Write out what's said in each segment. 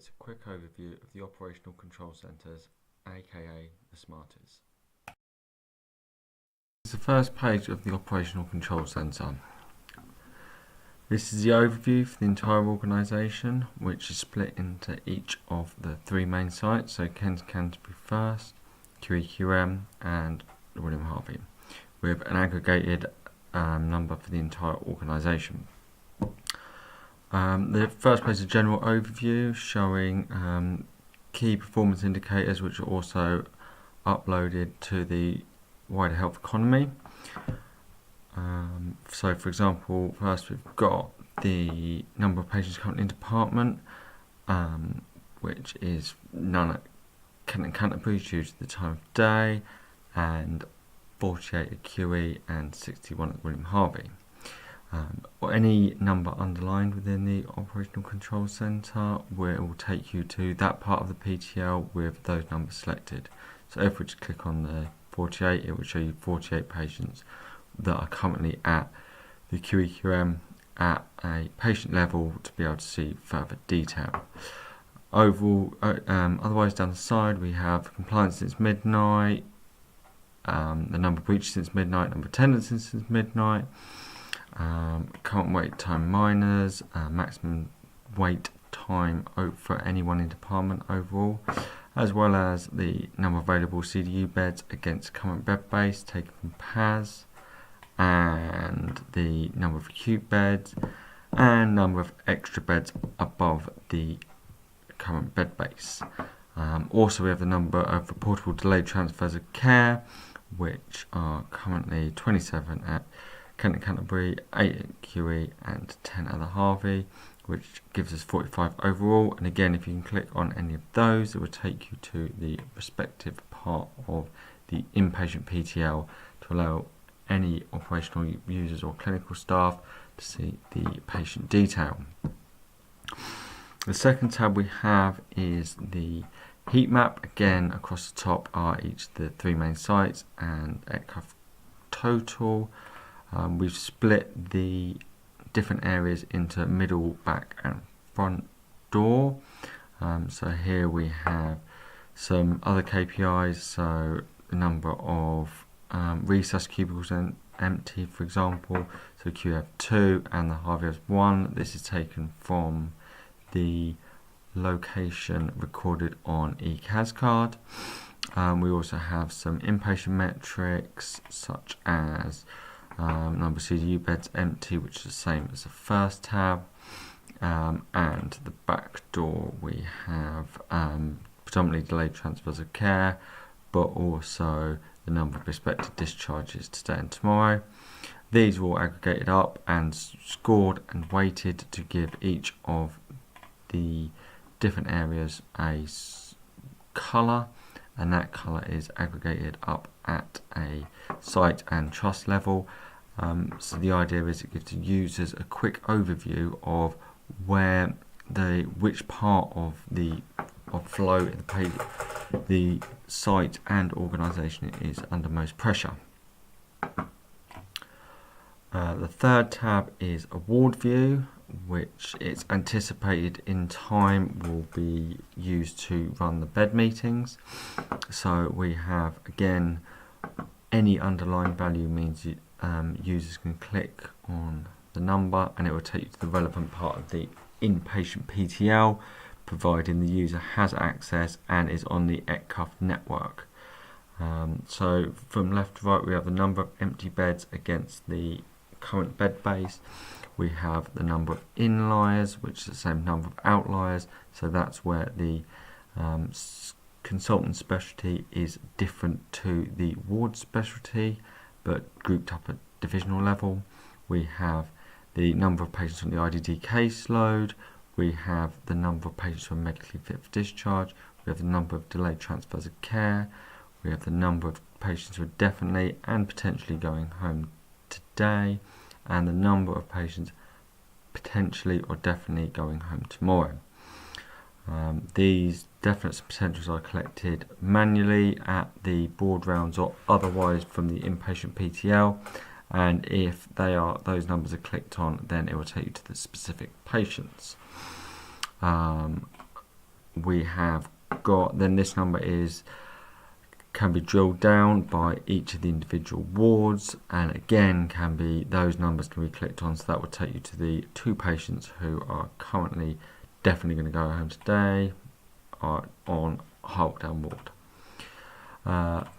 it's a quick overview of the operational control centres, aka the Smarties. This is the first page of the operational control centre. This is the overview for the entire organisation, which is split into each of the three main sites, so Kent Canterbury first, QEQM and William Harvey, with an aggregated number for the entire organisation. The first page is a general overview showing key performance indicators, which are also uploaded to the wider health economy. So for example, first we've got the number of patients currently in department, which is none at Kent and Canterbury due to the time of day, and 48 at QE and 61 at William Harvey. Or any number underlined within the operational control centre will take you to that part of the PTL with those numbers selected. So if we just click on the 48, it will show you 48 patients that are currently at the QEQM at a patient level to be able to see further detail. Overall, otherwise down the side we have compliance since midnight, the number of breaches since midnight, number of attendance since midnight, current wait time minors, maximum wait time for anyone in department overall, as well as the number of available CDU beds against current bed base taken from PAS, and the number of acute beds and number of extra beds above the current bed base. Also we have the number of reportable delayed transfers of care, which are currently 27 at Kent and Canterbury, 8 at QE and 10 at the Harvey, which gives us 45 overall. And again, if you can click on any of those, it will take you to the respective part of the inpatient PTL to allow any operational users or clinical staff to see the patient detail. The second tab we have is the heat map. Again, across the top are each of the three main sites and ECCUF total. We've split the different areas into middle, back and front door. So here we have some other KPIs, so the number of resus cubicles empty, for example. So QF 2 and the Harvey has 1. This is taken from the location recorded on eCAS card. We also have some inpatient metrics such as number of CDU beds empty, which is the same as the first tab, and the back door we have predominantly delayed transfers of care, but also the number of expected discharges today and tomorrow. These are all aggregated up and scored and weighted to give each of the different areas a colour, and that colour is aggregated up at a site and trust level. So the idea is it gives the users a quick overview of which part of flow in the site and organisation is under most pressure. The third tab is a ward view, which it's anticipated in time will be used to run the bed meetings. So we have, again, any underlying value means users can click on the number and it will take you to the relevant part of the inpatient PTL, providing the user has access and is on the ECCUF network. So from left to right we have the number of empty beds against the current bed base. We have the number of inliers, which is the same number of outliers, so that's where the consultant specialty is different to the ward specialty, but grouped up at divisional level. We have the number of patients on the IDD caseload. We have the number of patients who are medically fit for discharge. We have the number of delayed transfers of care. We have the number of patients who are definitely and potentially going home today, and the number of patients potentially or definitely going home tomorrow. These definites and potentials are collected manually at the board rounds or otherwise from the inpatient PTL, and if those numbers are clicked on, then it will take you to the specific patients. we have got, then this number can be drilled down by each of the individual wards, and again those numbers can be clicked on, so that will take you to the 2 patients who are currently definitely going to go home today on Hartwell ward.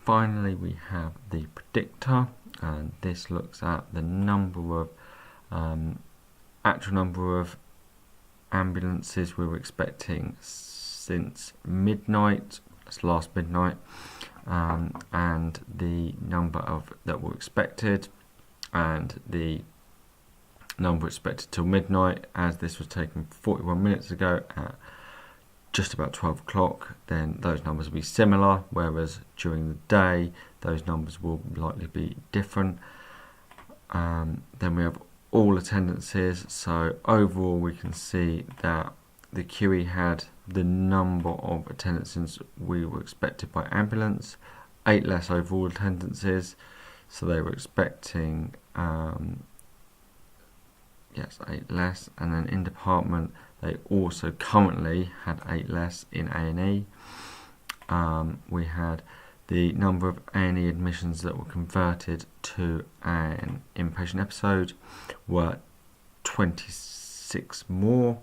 Finally, we have the predictor, and this looks at the actual number of ambulances we were expecting since midnight, that's last midnight, and the number that were expected, and the number expected till midnight. As this was taken 41 minutes ago at just about 12 o'clock, then those numbers will be similar, whereas during the day those numbers will likely be different. Then we have all attendances, so overall we can see that the QE had the number of attendances we were expected by ambulance, 8 less overall attendances, so they were expecting 8 less, and then in department they also currently had 8 less in A&E. We had the number of A&E admissions that were converted to an inpatient episode were 26 more,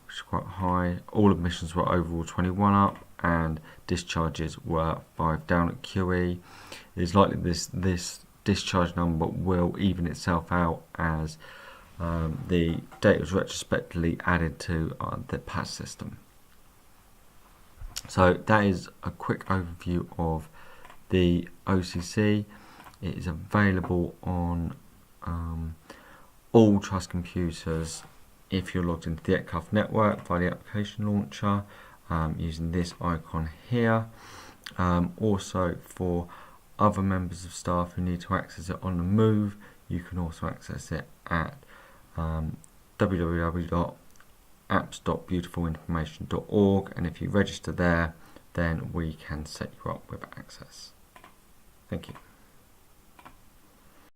which is quite high. All admissions were overall 21 up, and discharges were 5 down at QE. It's likely this discharge number will even itself out as the data was retrospectively added to the PAS system. So that is a quick overview of the OCC. It is available on all trust computers if you're logged into the ETCUF network via the application launcher using this icon here. Also, for other members of staff who need to access it on the move, you can also access it at www.apps.beautifulinformation.org, and if you register there, then we can set you up with access. Thank you.